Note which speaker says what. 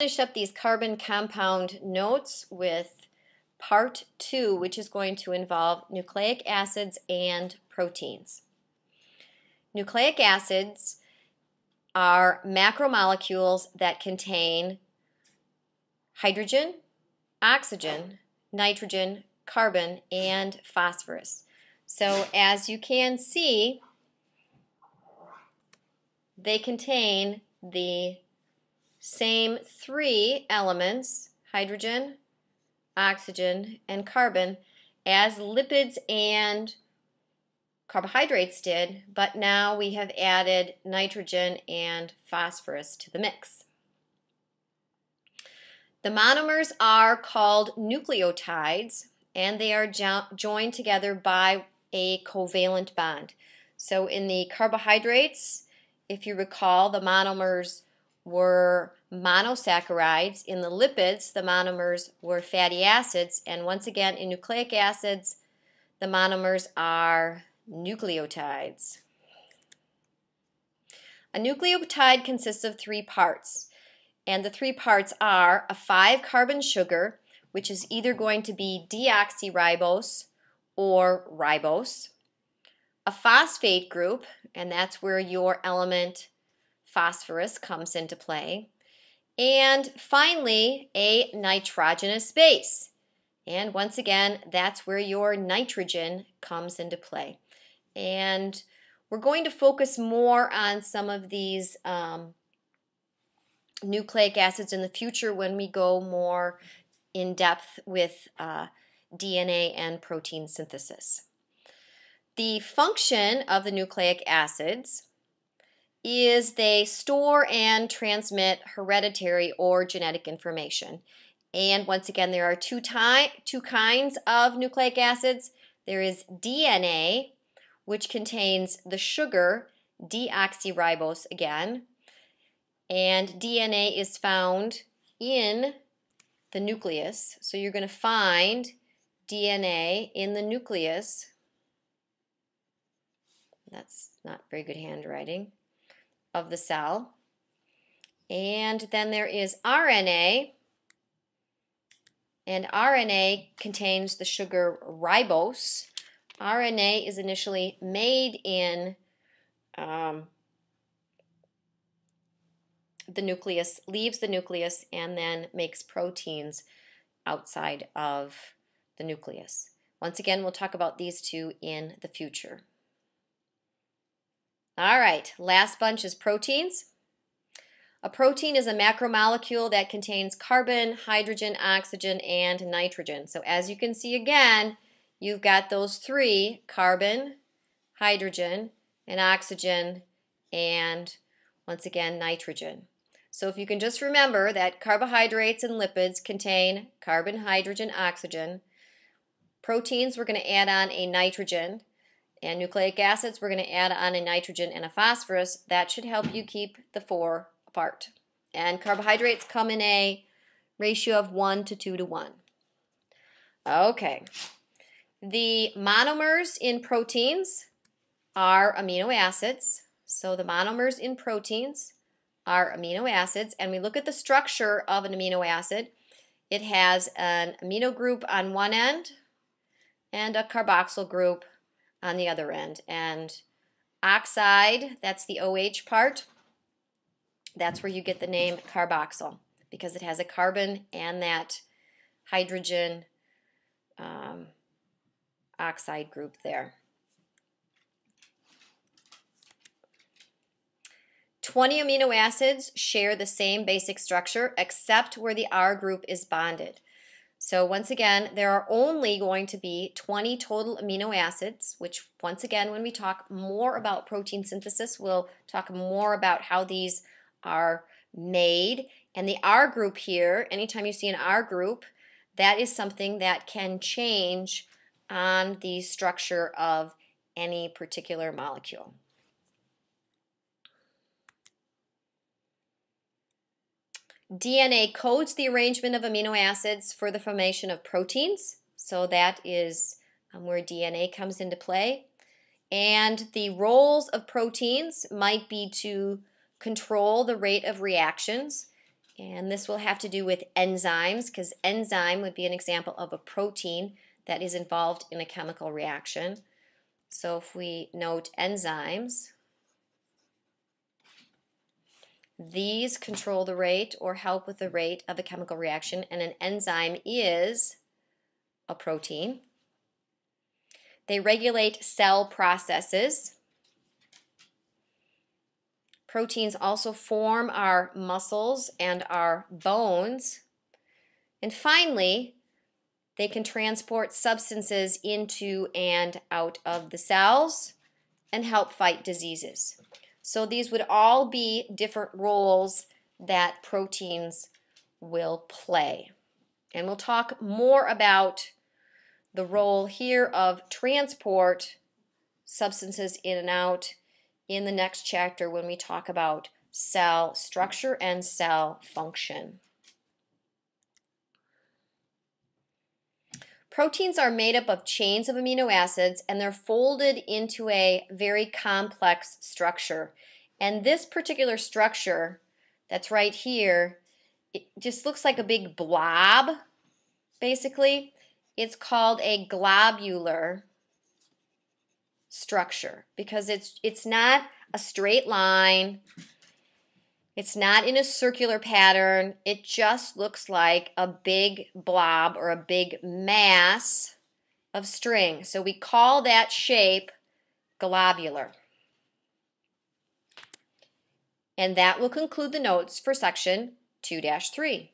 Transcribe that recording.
Speaker 1: Finish up these carbon compound notes with part 2, which is going to involve nucleic acids and proteins. Nucleic acids are macromolecules that contain hydrogen, oxygen, nitrogen, carbon, and phosphorus. So as you can see, they contain the same 3 elements, hydrogen, oxygen, and carbon, as lipids and carbohydrates did, but now we have added nitrogen and phosphorus to the mix. The monomers are called nucleotides, and they are joined together by a covalent bond. So in the carbohydrates, if you recall, the monomers were monosaccharides. In the lipids, the monomers were fatty acids. And once again, in nucleic acids, the monomers are nucleotides. A nucleotide consists of 3 parts. And the 3 parts are a 5-carbon sugar, which is either going to be deoxyribose or ribose, a phosphate group, and that's where your element phosphorus comes into play, and finally a nitrogenous base. And once again, that's where your nitrogen comes into play. And we're going to focus more on some of these nucleic acids in the future when we go more in depth with DNA and protein synthesis. The function of the nucleic acids is they store and transmit hereditary or genetic information. And once again, there are two kinds of nucleic acids. There is DNA, which contains the sugar deoxyribose again, and DNA is found in the nucleus. So you're going to find DNA in the nucleus. That's not very good handwriting. Of the cell. And then there is RNA, and RNA contains the sugar ribose. RNA is initially made in the nucleus, leaves the nucleus, and then makes proteins outside of the nucleus. Once again, we'll talk about these 2 in the future. All right, last bunch is proteins. A protein is a macromolecule that contains carbon, hydrogen, oxygen, and nitrogen. So as you can see again, you've got those 3, carbon, hydrogen, and oxygen, and once again, nitrogen. So if you can just remember that carbohydrates and lipids contain carbon, hydrogen, oxygen. Proteins, we're going to add on a nitrogen. And nucleic acids, we're going to add on a nitrogen and a phosphorus. That should help you keep the 4 apart. And carbohydrates come in a ratio of 1 to 2 to 1. Okay. The monomers in proteins are amino acids. So the monomers in proteins are amino acids. And we look at the structure of an amino acid. It has an amino group on one end and a carboxyl group on the other end. And oxide, that's the OH part, that's where you get the name carboxyl, because it has a carbon and that hydrogen oxide group there. 20 amino acids share the same basic structure except where the R group is bonded. So once again, there are only going to be 20 total amino acids, which once again, when we talk more about protein synthesis, we'll talk more about how these are made. And the R group here, anytime you see an R group, that is something that can change on the structure of any particular molecule. DNA codes the arrangement of amino acids for the formation of proteins. So that is where DNA comes into play. And the roles of proteins might be to control the rate of reactions And this will have to do with enzymes, because enzyme would be an example of a protein that is involved in a chemical reaction. So if we note enzymes, these control the rate or help with the rate of a chemical reaction, and an enzyme is a protein. They regulate cell processes. Proteins also form our muscles and our bones. And finally, they can transport substances into and out of the cells and help fight diseases. So these would all be different roles that proteins will play. And we'll talk more about the role here of transport substances in and out in the next chapter when we talk about cell structure and cell function. Proteins are made up of chains of amino acids, and they're folded into a very complex structure. And this particular structure that's right here, it just looks like a big blob, basically. It's called a globular structure because it's not a straight line. It's not in a circular pattern. It just looks like a big blob or a big mass of string. So we call that shape globular. And that will conclude the notes for section 2-3.